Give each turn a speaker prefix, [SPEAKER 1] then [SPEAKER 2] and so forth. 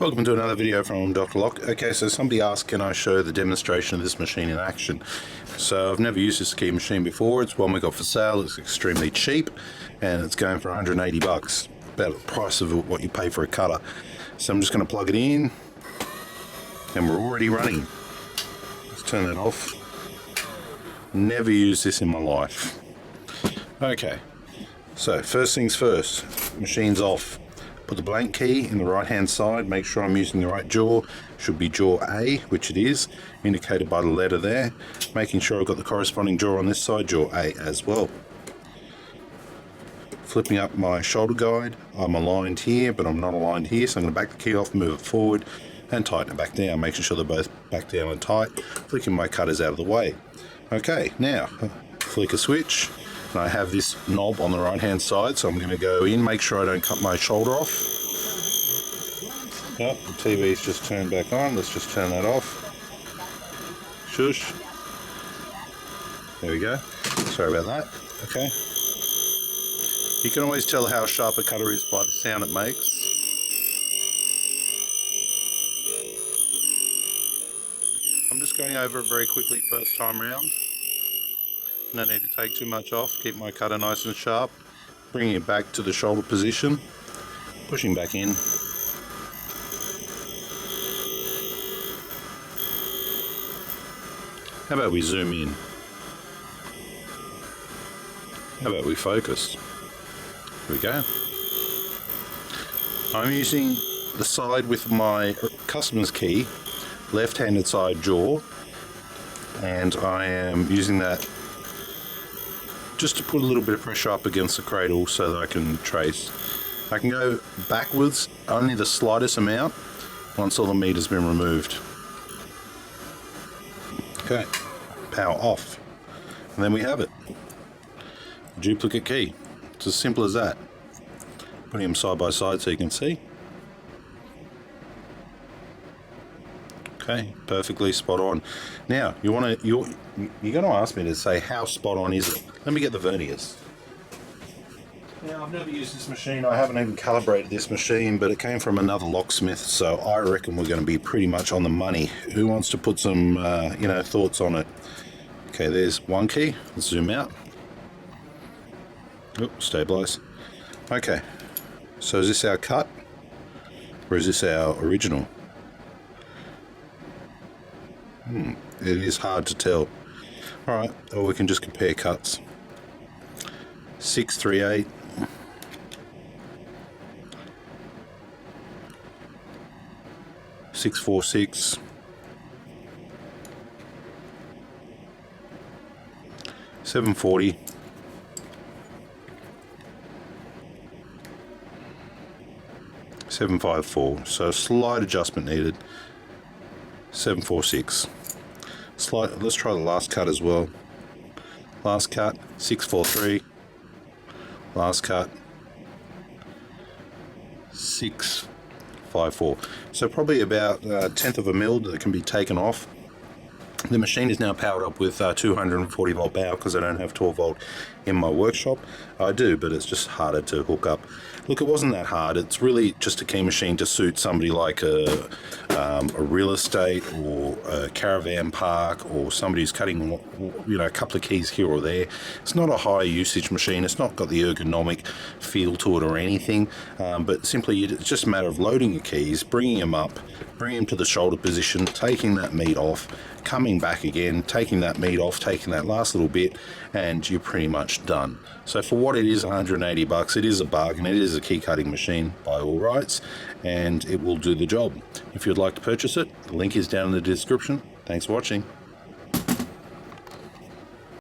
[SPEAKER 1] Welcome to another video from Dr. Lock. Okay, so somebody asked, can I show the demonstration of this machine in action? So I've never used this key machine before. It's one we got for sale. It's extremely cheap and it's going for 180 bucks, about the price of what you pay for a cutter. So I'm just going to plug it in and we're already running. Let's turn that off. Never used this in my life. Okay, so first things first, machine's off. Put the blank key in the right hand side, make sure I'm using the right jaw. Should be jaw A, which it is, indicated by the letter there. Making sure I've got the corresponding jaw on this side, jaw A as well. Flipping up my shoulder guide, I'm aligned here, but I'm not aligned here, so I'm going to back the key off, move it forward, and tighten it back down, making sure they're both back down and tight, flicking my cutters out of the way. Okay, now, flick a switch. And I have this knob on the right hand side, so I'm going to go in, make sure I don't cut my shoulder off. Yep, the TV's just turned back on. Let's just turn that off. Shush. There we go. Sorry about that. Okay. You can always tell how sharp a cutter is by the sound it makes. I'm just going over it very quickly first time round. No need to take too much off, keep my cutter nice and sharp, bringing it back to the shoulder position, pushing back in. How about we zoom in? How about we focus? Here we go. I'm using the side with my customer's key, left-handed side jaw, and I am using that just to put a little bit of pressure up against the cradle so that I can trace. I can go backwards only the slightest amount once all the meat has been removed. Okay, power off. And then we have it. Duplicate key. It's as simple as that. Putting them side by side so you can see. Okay, perfectly spot on. Now, you're going to ask me to say how spot on is it? Let me get the verniers. Now, I've never used this machine. I haven't even calibrated this machine, but it came from another locksmith, so I reckon we're going to be pretty much on the money. Who wants to put some, thoughts on it? Okay, there's one key. Let's zoom out. Oh, stabilize. Okay, so is this our cut, or is this our original? It is hard to tell. Alright, or we can just compare cuts. 638. .646. 740. 754. So a slight adjustment needed. 746. Let's try the last cut as well. Last cut, 643. Last cut, 654. So probably about a tenth of a mil that can be taken off. The machine is now powered up with 240 volt power because I don't have 12 volt in my workshop. I do, but it's just harder to hook up. Look, it wasn't that hard. It's really just a key machine to suit somebody like a real estate or a caravan park, or somebody who's cutting, a couple of keys here or there. It's not a high usage machine. It's not got the ergonomic feel to it or anything, but simply it's just a matter of loading your keys, bringing them up, bringing them to the shoulder position, taking that meat off, coming back again, taking that meat off, taking that last little bit, and you're pretty much done. So for what it is, 180 bucks, it is a bargain. It is a key cutting machine by all rights, and it will do the job. If you'd like to purchase it, the link is down in the description. Thanks for watching.